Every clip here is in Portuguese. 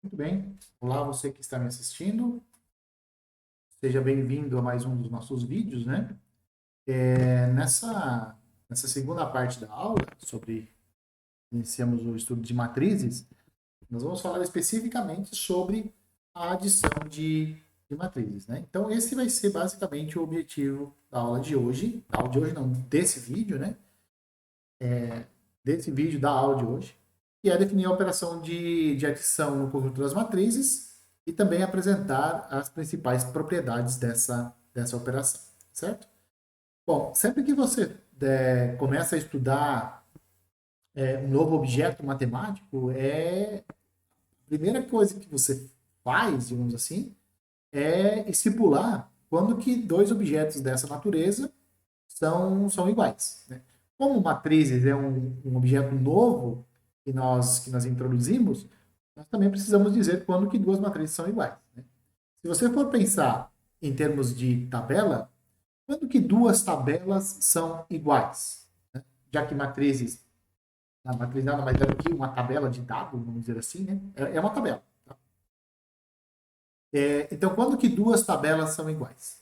Muito bem. Olá, você que está me assistindo. Seja bem-vindo a mais um dos nossos vídeos, né? Nessa segunda parte da aula, iniciamos o estudo de matrizes, nós vamos falar especificamente sobre a adição de matrizes, né? Então, esse vai ser basicamente o objetivo da aula de hoje. Da aula de hoje não, desse vídeo, né? Desse vídeo da aula de hoje, que é definir a operação de adição no conjunto das matrizes e também apresentar as principais propriedades dessa operação, certo? Bom, sempre que você começa a estudar um novo objeto matemático, a primeira coisa que você faz, digamos assim, é estipular quando que dois objetos dessa natureza são iguais, né? Como matrizes é um objeto novo que nós introduzimos, nós também precisamos dizer quando que duas matrizes são iguais, né? Se você for pensar em termos de tabela, quando que duas tabelas são iguais? Né? Já que a matriz nada mais é do que uma tabela de dados, vamos dizer assim, né? É uma tabela. Tá? Então, quando que duas tabelas são iguais?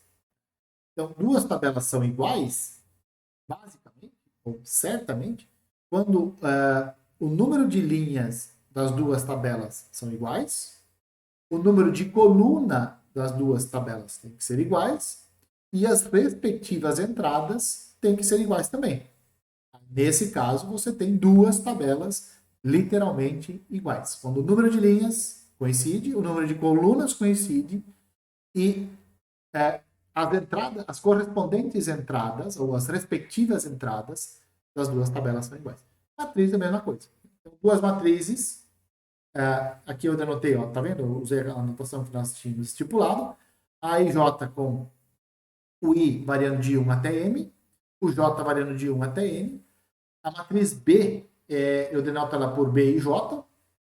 Então, duas tabelas são iguais, basicamente, ou certamente, quando o número de linhas das duas tabelas são iguais, o número de coluna das duas tabelas tem que ser iguais e as respectivas entradas têm que ser iguais também. Nesse caso, você tem duas tabelas literalmente iguais. Quando o número de linhas coincide, o número de colunas coincide e é, as correspondentes entradas, ou as respectivas entradas das duas tabelas são iguais. Matriz é a mesma coisa. Então, duas matrizes, aqui eu denotei, ó, tá vendo? Eu usei a anotação que nós tínhamos estipulado. A e J com o I variando de 1 até M, o J variando de 1 até N. A matriz B, eu denoto ela por B e J.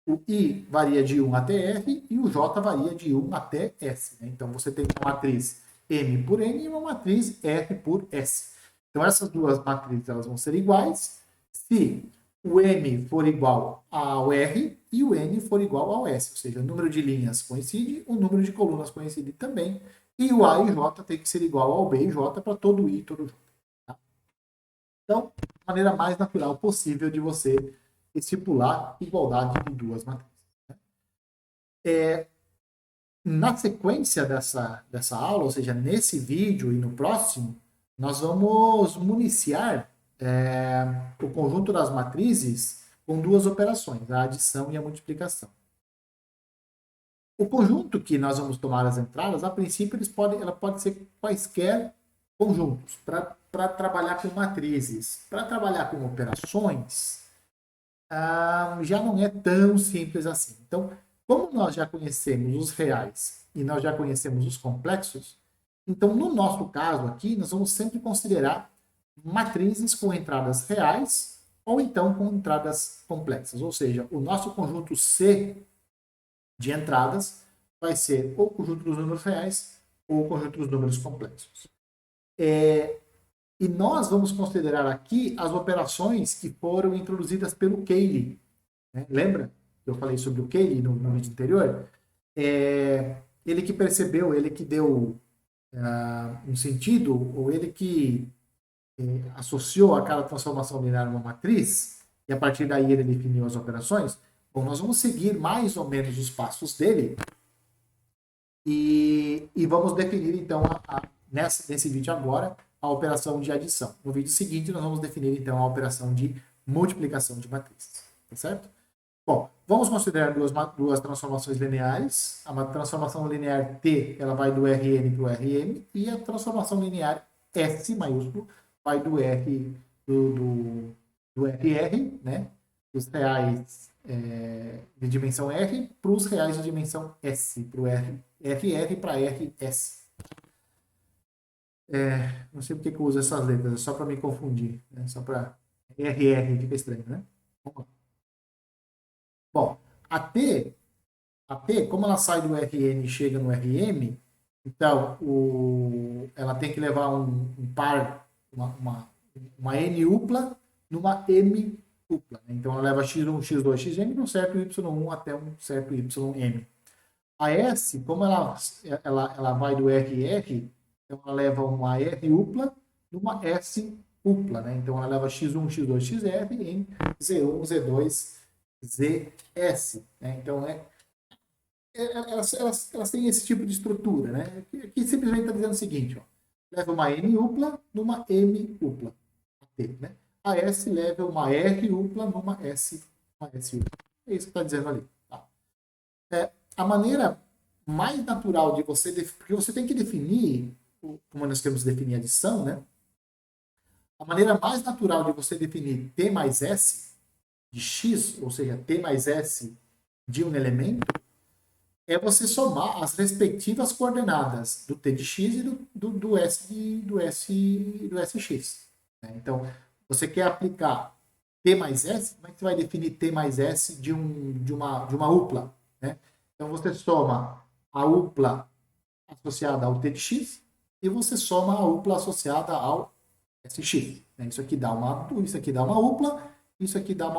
O I varia de 1 até R e o J varia de 1 até S. Né? Então, você tem uma matriz M por N e uma matriz R por S. Então, essas duas matrizes elas vão ser iguais se o M for igual ao R e o N for igual ao S. Ou seja, o número de linhas coincide, o número de colunas coincide também. E o A e J tem que ser igual ao B e J para todo I e todo J. Tá? Então, a maneira mais natural possível de você estipular igualdade de duas matrizes. Na sequência dessa aula, ou seja, nesse vídeo e no próximo, nós vamos municiar o conjunto das matrizes com duas operações, a adição e a multiplicação. O conjunto que nós vamos tomar as entradas, a princípio, ela pode ser quaisquer conjuntos para trabalhar com matrizes. Para trabalhar com operações, já não é tão simples assim. Então, como nós já conhecemos os reais e nós já conhecemos os complexos, então, no nosso caso aqui, nós vamos sempre considerar matrizes com entradas reais ou então com entradas complexas. Ou seja, o nosso conjunto C de entradas vai ser ou o conjunto dos números reais ou o conjunto dos números complexos. E nós vamos considerar aqui as operações que foram introduzidas pelo Cayley. Né? Lembra que eu falei sobre o Cayley no vídeo anterior? Ele que percebeu, ele que deu um sentido, ou ele que associou a cada transformação linear a uma matriz, e a partir daí ele definiu as operações. Bom, nós vamos seguir mais ou menos os passos dele e vamos definir, então, nesse vídeo agora, a operação de adição. No vídeo seguinte, nós vamos definir, então, a operação de multiplicação de matrizes. Tá certo? Bom, vamos considerar duas transformações lineares. A transformação linear T ela vai do Rn para o Rm e a transformação linear S maiúsculo vai do R do RR, né? Dos reais de dimensão R para os reais de dimensão S, para o RR para RS. Não sei porque que eu uso essas letras, é só para me confundir, né? Só para RR fica estranho, né? Vamos lá. Bom, a T, como ela sai do Rn e chega no Rm, então ela tem que levar um par, uma N upla numa M upla. Né? Então ela leva x1, x2, xn de um certo y1 até um certo ym. A S, como ela vai do RR, então ela leva uma R upla numa S upla. Né? Então ela leva x1, x2, xr em z1, z2, zs. Né? Então elas têm esse tipo de estrutura. Né? Aqui simplesmente está dizendo o seguinte, ó, leva uma N upla numa M upla. Né? A S leva uma R upla numa S upla. É isso que está dizendo ali. Tá? A maneira mais natural de você... Porque você tem que definir, como nós queremos definir adição, né? A maneira mais natural de você definir T mais S de X, ou seja, T mais S de um elemento, é você somar as respectivas coordenadas do T de X e do SX. Né? Então, você quer aplicar T mais S, como é que você vai definir T mais S de uma upla? Né? Então, você soma a upla associada ao T de X e você soma a upla associada ao SX. Né? Isso aqui dá uma upla, isso aqui dá uma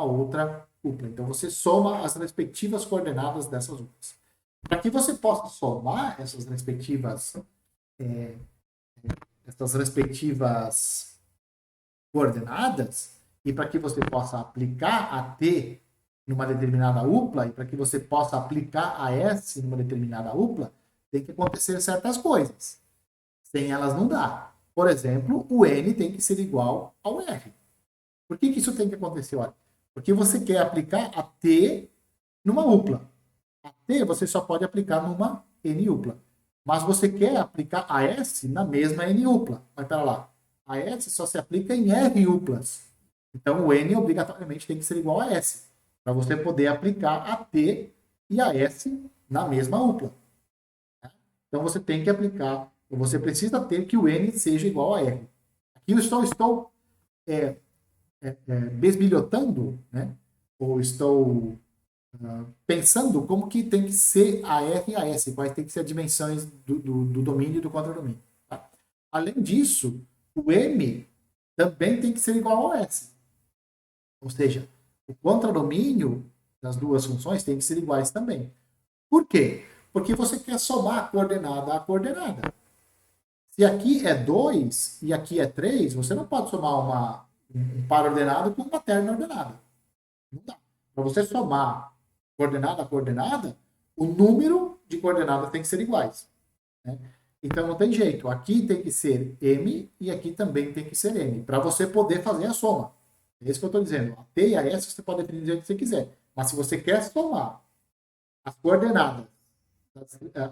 outra upla. Então, você soma as respectivas coordenadas dessas uplas. Para que você possa somar essas respectivas coordenadas e para que você possa aplicar a T numa determinada upla e para que você possa aplicar a S numa determinada upla, tem que acontecer certas coisas. Sem elas não dá. Por exemplo, o N tem que ser igual ao R. Por que isso tem que acontecer? Olha, porque você quer aplicar a T numa upla. A T você só pode aplicar numa N upla. Mas você quer aplicar a S na mesma N upla. Mas pera lá, a S só se aplica em R uplas. Então o N obrigatoriamente tem que ser igual a S. Para você poder aplicar a T e a S na mesma upla. Então você tem que aplicar, você precisa ter que o N seja igual a R. Aqui eu estou besbilhotando, né? Ou estou pensando como que tem que ser a R e a S, quais tem que ser as dimensões do domínio e do contradomínio. Tá? Além disso, o M também tem que ser igual ao S. Ou seja, o contradomínio das duas funções tem que ser iguais também. Por quê? Porque você quer somar a coordenada a coordenada. Se aqui é 2 e aqui é 3, você não pode somar um par ordenado com uma terna ordenada. Não dá. Para você somar coordenada a coordenada, o número de coordenadas tem que ser iguais. Né? Então não tem jeito. Aqui tem que ser M e aqui também tem que ser M, para você poder fazer a soma. É isso que eu estou dizendo. A T e a S você pode definir do jeito que você quiser. Mas se você quer somar as coordenadas,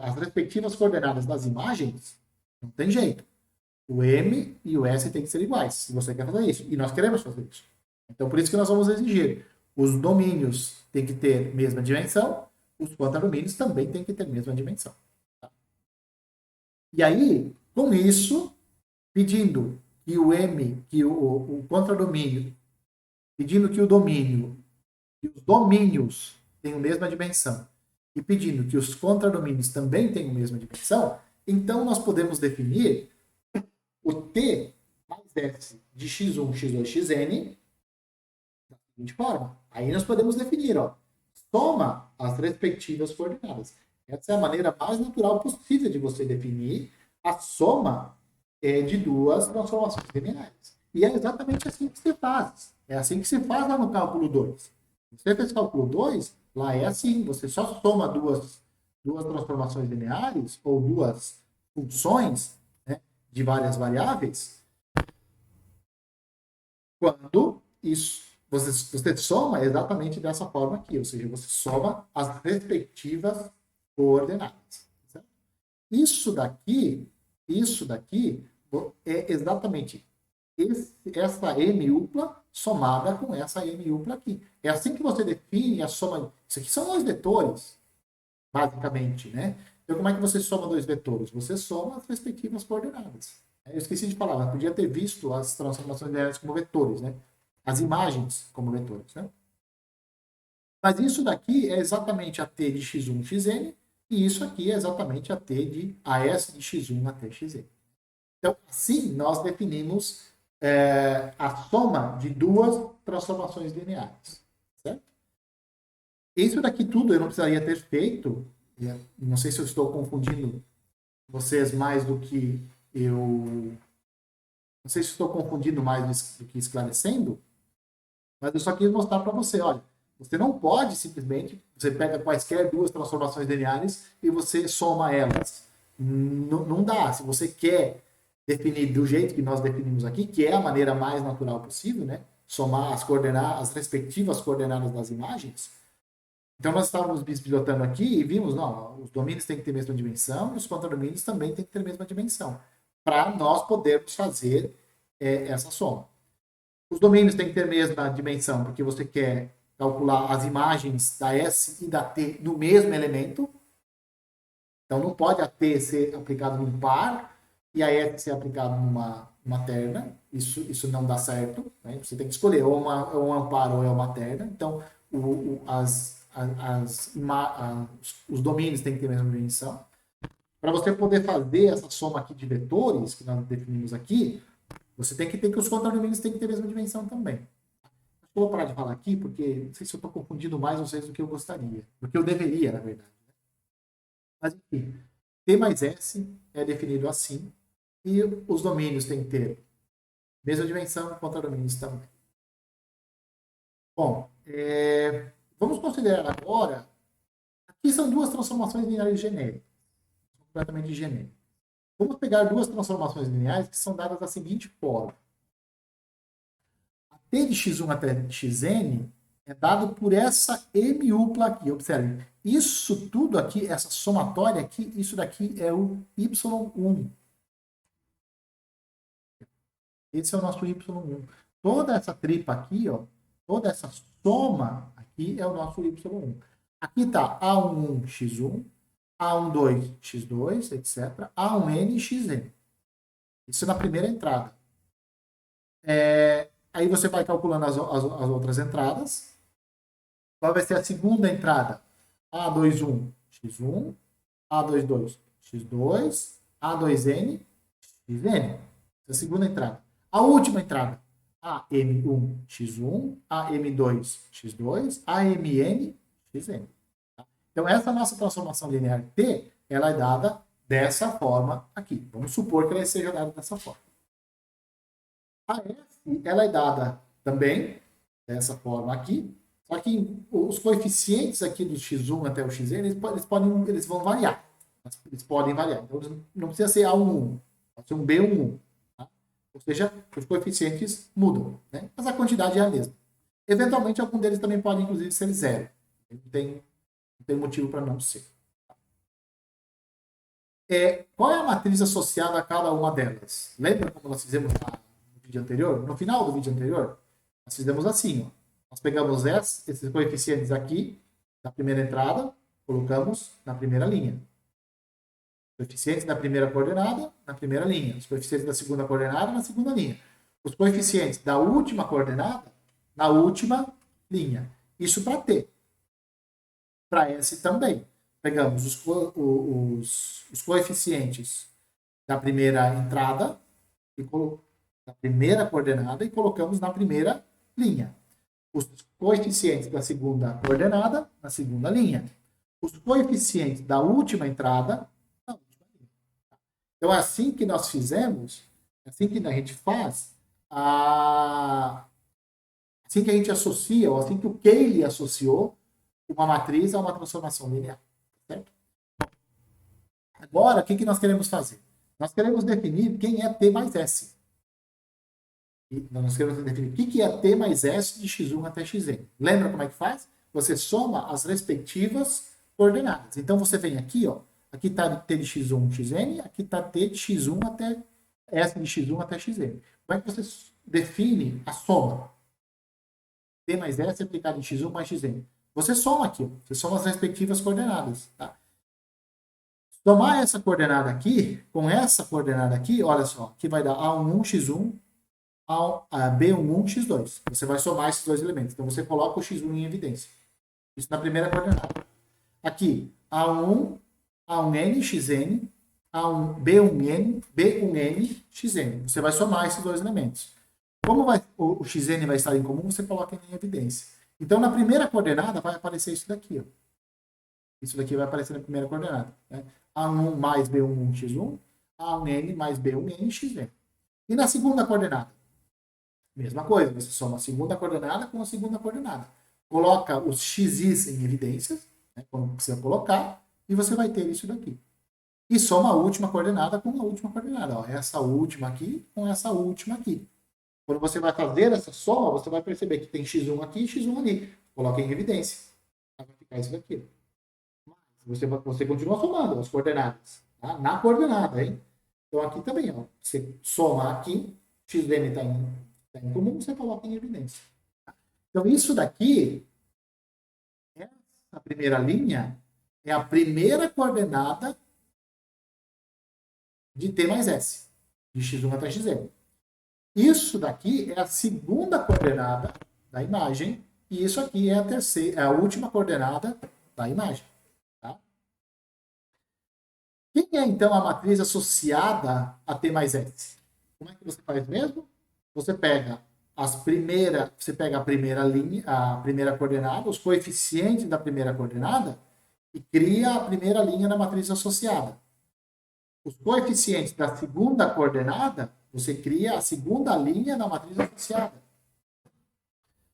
as respectivas coordenadas das imagens, não tem jeito. O M e o S têm que ser iguais, se você quer fazer isso. E nós queremos fazer isso. Então, por isso que nós vamos exigir. Os domínios têm que ter mesma dimensão, os contradomínios também têm que ter mesma dimensão. Tá? E aí, com isso, pedindo que o M, que o contradomínio, pedindo que o domínio e os domínios tenham a mesma dimensão, e pedindo que os contradomínios também tenham a mesma dimensão, então nós podemos definir o T mais S de x1, x2, xn da seguinte forma. Aí nós podemos definir, ó, soma as respectivas coordenadas. Essa é a maneira mais natural possível de você definir a soma de duas transformações lineares. E é exatamente assim que se faz. É assim que se faz lá no cálculo 2. Você fez cálculo 2, lá é assim, você só soma duas transformações lineares ou duas funções, né, de várias variáveis quando isso você soma exatamente dessa forma aqui, ou seja, você soma as respectivas coordenadas. Certo? Isso daqui é exatamente essa M upla somada com essa M upla aqui. É assim que você define a soma. Isso aqui são dois vetores, basicamente, né? Então, como é que você soma dois vetores? Você soma as respectivas coordenadas. Eu esqueci de falar, mas podia ter visto as transformações lineares como vetores, né? As imagens como vetores, né? Mas isso daqui é exatamente a t de x1, xn, e isso aqui é exatamente a s de x1 até xn. Então, assim, nós definimos a soma de duas transformações lineares. Certo? Isso daqui tudo eu não precisaria ter feito. Não sei se eu estou confundindo vocês mais do que eu. Não sei se estou confundindo mais do que esclarecendo, mas eu só quis mostrar para você, olha, você não pode simplesmente, você pega quaisquer duas transformações lineares e você soma elas. Não dá. Se você quer definir do jeito que nós definimos aqui, que é a maneira mais natural possível, né? Somar as respectivas coordenadas das imagens. Então nós estávamos bispilotando aqui e vimos, não, os domínios têm que ter a mesma dimensão e os contradomínios também têm que ter a mesma dimensão, para nós podermos fazer essa soma. Os domínios têm que ter a mesma dimensão, porque você quer calcular as imagens da S e da T no mesmo elemento. Então não pode a T ser aplicado num par e a S ser aplicado numa terna. Isso não dá certo. Né? Você tem que escolher ou é um par ou é uma terna. Então os domínios têm que ter a mesma dimensão. Para você poder fazer essa soma aqui de vetores, que nós definimos aqui, você tem que ter que os contradomínios têm que ter a mesma dimensão também. Eu vou parar de falar aqui, porque não sei se eu estou confundindo mais vocês do que eu gostaria. Do que eu deveria, na verdade. Mas, enfim, T mais S é definido assim. E os domínios têm que ter mesma dimensão, contradomínios também. Bom, vamos considerar agora. Aqui são duas transformações lineares genéricas. Completamente genéricas. Vamos pegar duas transformações lineares que são dadas da seguinte forma. A T de x1 até xn é dado por essa M-upla aqui. Observe, isso tudo aqui, essa somatória aqui, isso daqui é o y1. Esse é o nosso y1. Toda essa tripa aqui, ó, toda essa soma aqui é o nosso y1. Aqui está A11x1, A12x2, etc. A1nxn. Isso na primeira entrada. Aí você vai calculando as outras entradas. Qual vai ser a segunda entrada? A21x1, A22x2, A2n, xn. Essa é a segunda entrada. A última entrada, AM1x1, AM2x2, AMN-xn. Então, essa nossa transformação linear T, ela é dada dessa forma aqui. Vamos supor que ela seja dada dessa forma. A F, ela é dada também dessa forma aqui, só que os coeficientes aqui do x1 até o xn, eles vão variar. Eles podem variar. Então, não precisa ser A11, pode ser um B11. Ou seja, os coeficientes mudam, né? Mas a quantidade é a mesma. Eventualmente, algum deles também pode, inclusive, ser zero. Não tem motivo para não ser. Qual é a matriz associada a cada uma delas? Lembra como nós fizemos no vídeo anterior? No final do vídeo anterior, nós fizemos assim. Ó. Nós pegamos esses coeficientes aqui, na primeira entrada, colocamos na primeira linha. Coeficientes da primeira coordenada, na primeira linha. Os coeficientes da segunda coordenada, na segunda linha. Os coeficientes da última coordenada, na última linha. Isso para T. Para S também. Pegamos os coeficientes da primeira entrada, da primeira coordenada, e colocamos na primeira linha. Os coeficientes da segunda coordenada, na segunda linha. Os coeficientes da última entrada, então, é assim que nós fizemos, é assim que a gente faz, assim que a gente associa, ou assim que o Cayley associou uma matriz a uma transformação linear. Certo? Agora, o que nós queremos fazer? Nós queremos definir quem é T mais S. E nós queremos definir o que é T mais S de x1 até xn. Lembra como é que faz? Você soma as respectivas coordenadas. Então, você vem aqui, ó. Aqui está T de x1, xn, aqui está T de x1 até S de x1 até xn. Como é que você define a soma? T mais S aplicado em x1 mais xn. Você soma aqui, você soma as respectivas coordenadas. Tá? Somar essa coordenada aqui, com essa coordenada aqui, olha só, que vai dar A11x1, B11x2. Você vai somar esses dois elementos. Então, você coloca o x1 em evidência. Isso na primeira coordenada. Aqui, A1n, xn, B1n, xn. Você vai somar esses dois elementos. Como o xn vai estar em comum, você coloca em evidência. Então, na primeira coordenada vai aparecer isso daqui. Ó. Isso daqui vai aparecer na primeira coordenada. Né? A1 mais B11 x1, A1n mais B1n xn. E na segunda coordenada? Mesma coisa, você soma a segunda coordenada com a segunda coordenada. Coloca os x's em evidências, né, quando precisa colocar, e você vai ter isso daqui. E soma a última coordenada com a última coordenada. Ó, essa última aqui com essa última aqui. Quando você vai fazer essa soma, você vai perceber que tem x1 aqui e x1 ali. Coloca em evidência. Vai ficar isso daqui. Você continua somando as coordenadas. Tá? Na coordenada, hein? Então aqui também, ó, você soma aqui, xn está em comum, você coloca em evidência. Então isso daqui, essa primeira linha, é a primeira coordenada de t mais s, de x1 até xn. Isso daqui é a segunda coordenada da imagem, e isso aqui é a terceira, é a última coordenada da imagem. Tá? Quem é então a matriz associada a t mais s? Como é que você faz mesmo? Você pega você pega a primeira linha, a primeira coordenada, os coeficientes da primeira coordenada e cria a primeira linha da matriz associada. Os coeficientes da segunda coordenada, você cria a segunda linha da matriz associada.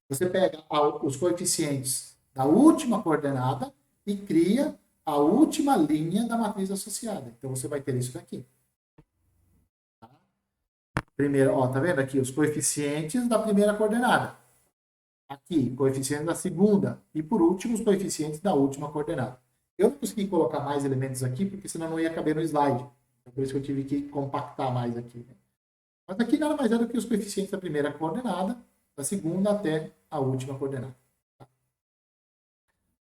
Você pega os coeficientes da última coordenada e cria a última linha da matriz associada. Então você vai ter isso daqui. Primeiro, ó, tá vendo aqui os coeficientes da primeira coordenada. Aqui, coeficiente da segunda. E por último, os coeficientes da última coordenada. Eu não consegui colocar mais elementos aqui, porque senão não ia caber no slide. Por isso que eu tive que compactar mais aqui. Né? Mas aqui nada mais é do que os coeficientes da primeira coordenada, da segunda até a última coordenada. Tá?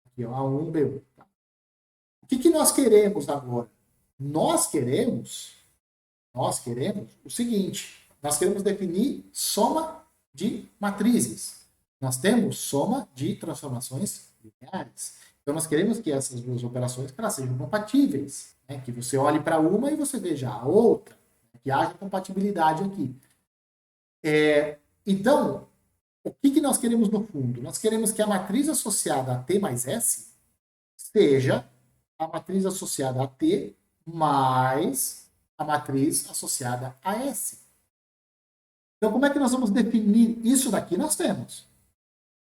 Aqui, ó, A1, B1. Tá? O que nós queremos agora? Nós queremos o seguinte. Nós queremos definir soma de matrizes. Nós temos soma de transformações lineares. Então, nós queremos que essas duas operações elas sejam compatíveis. Né? Que você olhe para uma e você veja a outra. Né? Que haja compatibilidade aqui. Então, o que nós queremos no fundo? Nós queremos que a matriz associada a T mais S seja a matriz associada a T mais a matriz associada a S. Então, como é que nós vamos definir isso daqui? Nós temos.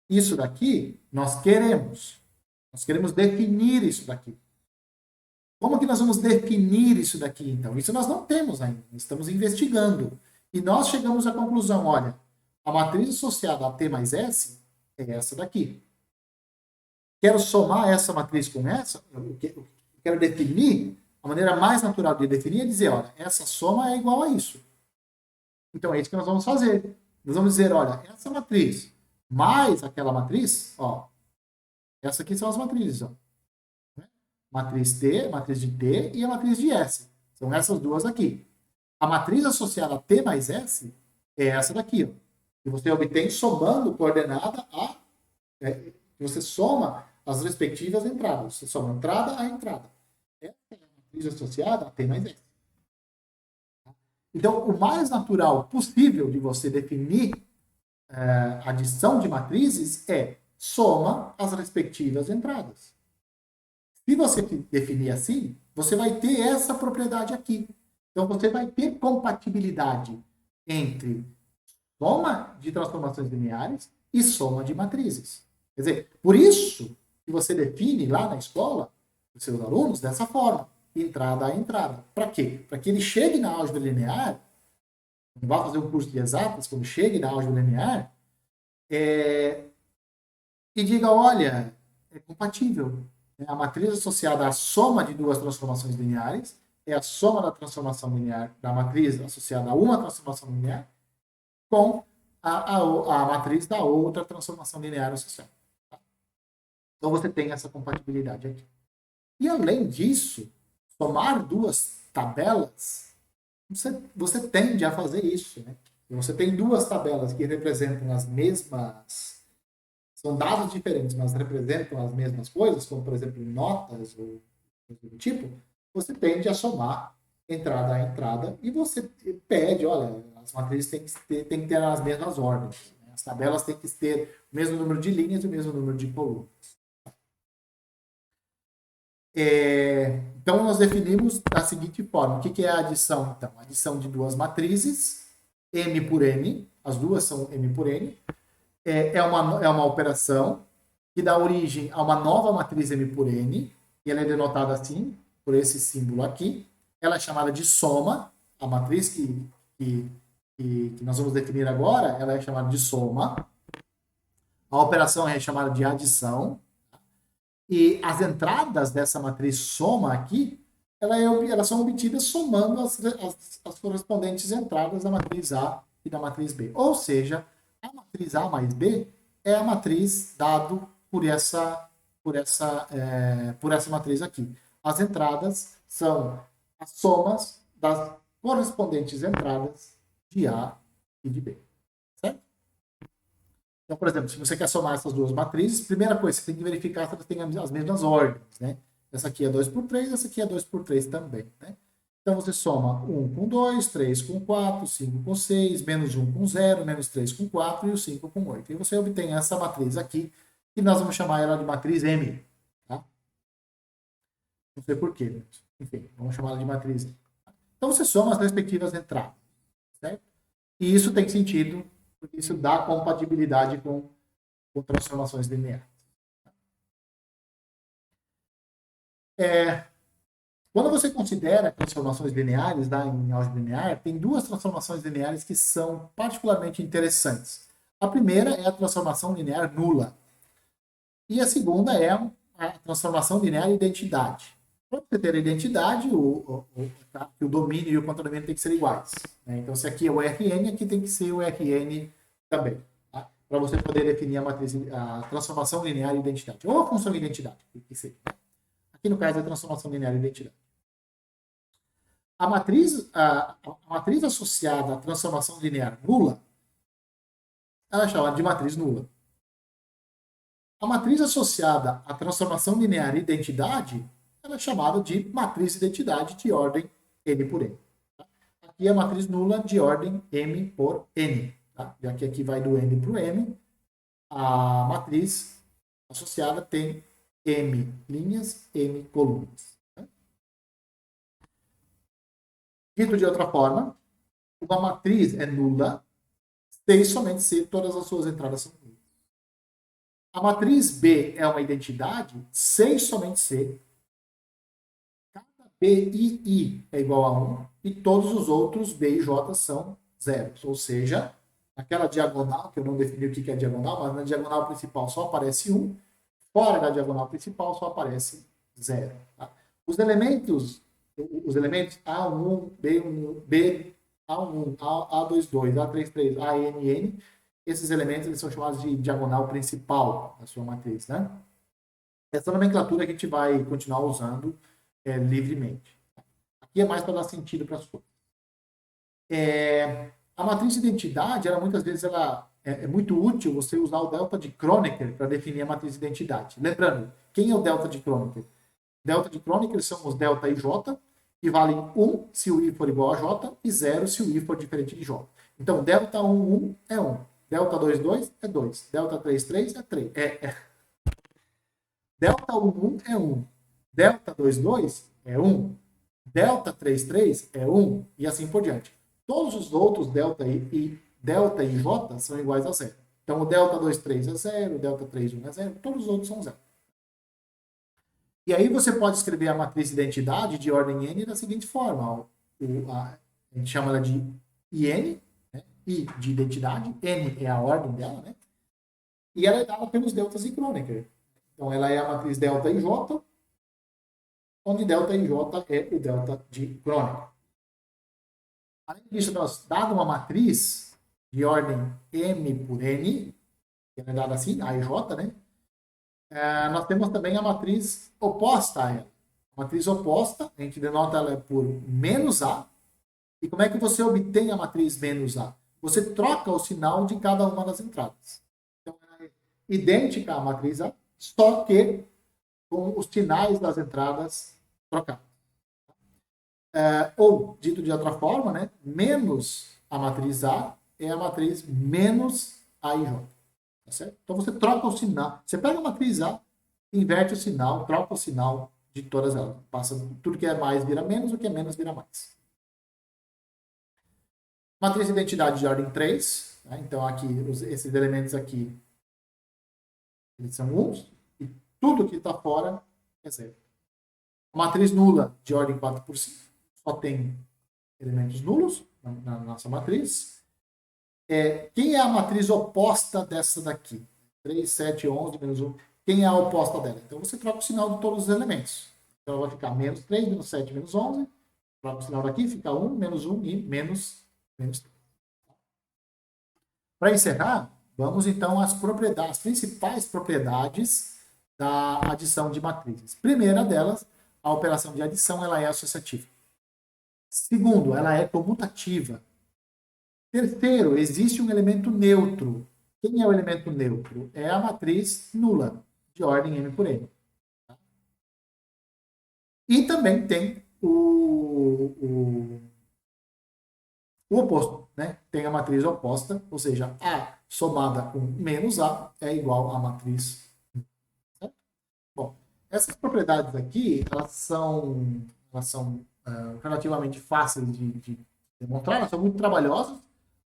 Isso daqui, nós queremos. Nós queremos definir isso daqui. Como que nós vamos definir isso daqui, então? Isso nós não temos ainda. Estamos investigando. E nós chegamos à conclusão, olha, a matriz associada a T mais S é essa daqui. Quero somar essa matriz com essa, eu quero definir, a maneira mais natural de definir é dizer, olha, essa soma é igual a isso. Então, é isso que nós vamos fazer. Nós vamos dizer, olha, essa matriz mais aquela matriz, ó, essa aqui são as matrizes, ó. Matriz T, matriz de T e a matriz de S. São essas duas aqui. A matriz associada a T mais S é essa daqui, ó. Que você obtém somando coordenada a... você soma as respectivas entradas. Você soma entrada a entrada. Essa é a matriz associada a T mais S. Então, o mais natural possível de você definir adição de matrizes é soma as respectivas entradas. Se você definir assim, você vai ter essa propriedade aqui. Então, você vai ter compatibilidade entre soma de transformações lineares e soma de matrizes. Quer dizer, por isso que você define lá na escola os seus alunos dessa forma, entrada a entrada. Para quê? Para que ele chegue na álgebra linear, não vá fazer um curso de exatas, quando chegue na álgebra linear, e diga, olha, é compatível. A matriz associada à soma de duas transformações lineares é a soma da transformação linear, da matriz associada a uma transformação linear, com a matriz da outra transformação linear associada. Tá? Então, você tem essa compatibilidade aqui. E, além disso, somar duas tabelas, você tende a fazer isso. Né? Você tem duas tabelas que representam as mesmas... São dados diferentes, mas representam as mesmas coisas, como, por exemplo, notas ou coisa do tipo, você tende a somar entrada a entrada, e você pede, olha, as matrizes têm que ter as mesmas ordens. Né? As tabelas têm que ter o mesmo número de linhas e o mesmo número de colunas. Então, nós definimos da seguinte forma. O que é a adição? Então, a adição de duas matrizes, M por N, as duas são M por N, é uma operação que dá origem a uma nova matriz M por N, e ela é denotada assim, por esse símbolo aqui. Ela é chamada de soma, a matriz que nós vamos definir agora, ela é chamada de soma. A operação é chamada de adição. E as entradas dessa matriz soma aqui, elas são obtidas somando as correspondentes entradas da matriz A e da matriz B. Ou seja, a matriz A mais B é a matriz dado por essa matriz aqui. As entradas são as somas das correspondentes entradas de A e de B. Certo? Então, por exemplo, se você quer somar essas duas matrizes, primeira coisa, você tem que verificar se elas têm as mesmas ordens, né? Essa aqui é 2 por 3, essa aqui é 2 por 3 também, né? Então, você soma 1 com 2, 3 com 4, 5 com 6, menos 1 com 0, menos 3 com 4 e o 5 com 8. E você obtém essa matriz aqui, que nós vamos chamar ela de matriz M. Tá? Não sei porquê, mas, enfim, vamos chamar ela de matriz M. Então, você soma as respectivas entradas, certo? E isso tem sentido, porque isso dá compatibilidade com transformações lineares. Quando você considera transformações lineares em álgebra linear, tem duas transformações lineares que são particularmente interessantes. A primeira é a transformação linear nula. E a segunda é a transformação linear identidade. Para você ter a identidade, o domínio e o contradomínio têm que ser iguais. Né? Então, se aqui é o Rn, aqui tem que ser o Rn também. Tá? Para você poder definir a transformação linear identidade. Ou a função identidade, que seja. Aqui, no caso, é a transformação linear identidade. A matriz associada à transformação linear nula, ela é chamada de matriz nula. A matriz associada à transformação linear identidade, ela é chamada de matriz identidade de ordem n por n. Tá? Aqui é a matriz nula de ordem m por n. Tá? Já que aqui vai do n para o m, a matriz associada tem m linhas, m colunas. Tá? Dito de outra forma, uma matriz é nula se somente se todas as suas entradas são nulas. A matriz B é uma identidade se somente se cada B e I é igual a 1 e todos os outros B e J são zeros. Ou seja, naquela diagonal, que eu não defini o que é diagonal, mas na diagonal principal só aparece 1, fora da diagonal principal só aparece 0. Tá? Os elementos A1, B1, B, A1, A22, A33, ANN, esses elementos eles são chamados de diagonal principal da sua matriz. Né? Essa nomenclatura que a gente vai continuar usando livremente. Aqui é mais para dar sentido para as coisas. A matriz de identidade, muitas vezes é muito útil você usar o delta de Kronecker para definir a matriz de identidade. Lembrando, quem é o delta de Kronecker? Delta de Kronecker são os delta e j, que valem 1 se o i for igual a j e 0 se o i for diferente de j. Então, delta 1, 1 é 1. Delta 2, 2 é 2. Delta 3, 3 é 3. Delta 1, 1 é 1. Delta 2, 2 é 1. Delta 3, 3 é 1. E assim por diante. Todos os outros delta e j são iguais a 0. Então, o delta 2, 3 é 0, o delta 3, 1 é 0. Todos os outros são 0. E aí você pode escrever a matriz de identidade de ordem n da seguinte forma. A gente chama ela de IN, né? I de identidade, N é a ordem dela, né? E ela é dada pelos deltas de Kronecker. Então, ela é a matriz delta e j, onde delta e j é o delta de Kronecker. Além disso, dada uma matriz de ordem m por n, que é dada assim, A e j, né? Nós temos também a matriz oposta a ela. A matriz oposta, a gente denota ela por menos A. E como é que você obtém a matriz menos A? Você troca o sinal de cada uma das entradas. Então, ela é idêntica à matriz A, só que com os sinais das entradas trocados. Ou, dito de outra forma, né, menos a matriz A é a matriz menos A e J. Tá certo? Então você troca o sinal. Você pega a matriz A, inverte o sinal, troca o sinal de todas elas. Passa tudo que é mais vira menos, o que é menos vira mais. Matriz de identidade de ordem 3. Né? Então aqui, esses elementos aqui, eles são 1. E tudo que está fora é 0. Matriz nula de ordem 4/5. Só tem elementos nulos na nossa matriz. Quem é a matriz oposta dessa daqui? 3, 7, 11, menos 1. Quem é a oposta dela? Então você troca o sinal de todos os elementos. Então vai ficar menos 3, menos 7, menos 11. Troca o sinal daqui, fica 1, menos 1 e menos 3. Para encerrar, vamos então às propriedades, as principais propriedades da adição de matrizes. Primeira delas, a operação de adição ela é associativa. Segundo, ela é comutativa. Terceiro, existe um elemento neutro. Quem é o elemento neutro? É a matriz nula, de ordem m por n. E também tem o oposto, né? Tem a matriz oposta, ou seja, A somada com menos A é igual à matriz. Certo? Bom, essas propriedades aqui, elas são relativamente fáceis de demonstrar, elas são muito trabalhosas,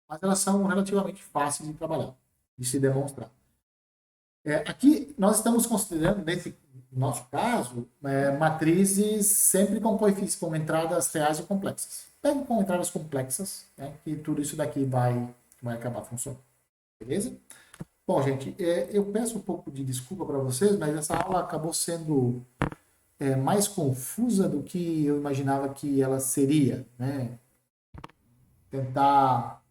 mas elas são relativamente fáceis de trabalhar, de se demonstrar. Aqui nós estamos considerando, nesse nosso caso, matrizes sempre com coeficientes, com entradas reais e complexas. Pegue com entradas complexas, né, que tudo isso daqui vai acabar funcionando. Beleza? Bom, gente, eu peço um pouco de desculpa para vocês, mas essa aula acabou sendo mais confusa do que eu imaginava que ela seria, né? Tentar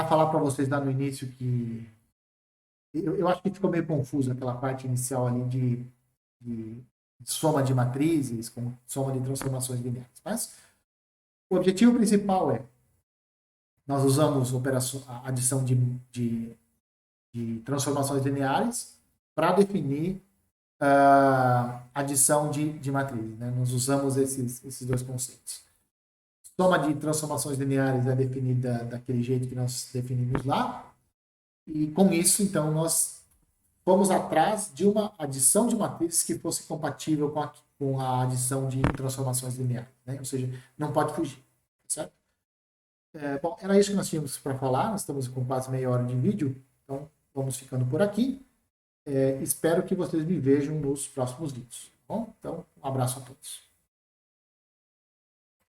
falar para vocês lá no início que eu acho que ficou meio confuso aquela parte inicial ali de soma de matrizes, com soma de transformações lineares. Mas o objetivo principal nós usamos a adição de transformações lineares para definir a adição de matrizes. Né? Nós usamos esses dois conceitos. Soma de transformações lineares é definida daquele jeito que nós definimos lá, e com isso, então, nós fomos atrás de uma adição de matrizes que fosse compatível com a adição de transformações lineares. Né? Ou seja, não pode fugir. Certo? Bom, era isso que nós tínhamos para falar. Nós estamos com quase meia hora de vídeo, então vamos ficando por aqui. Espero que vocês me vejam nos próximos vídeos. Tá bom? Então, um abraço a todos.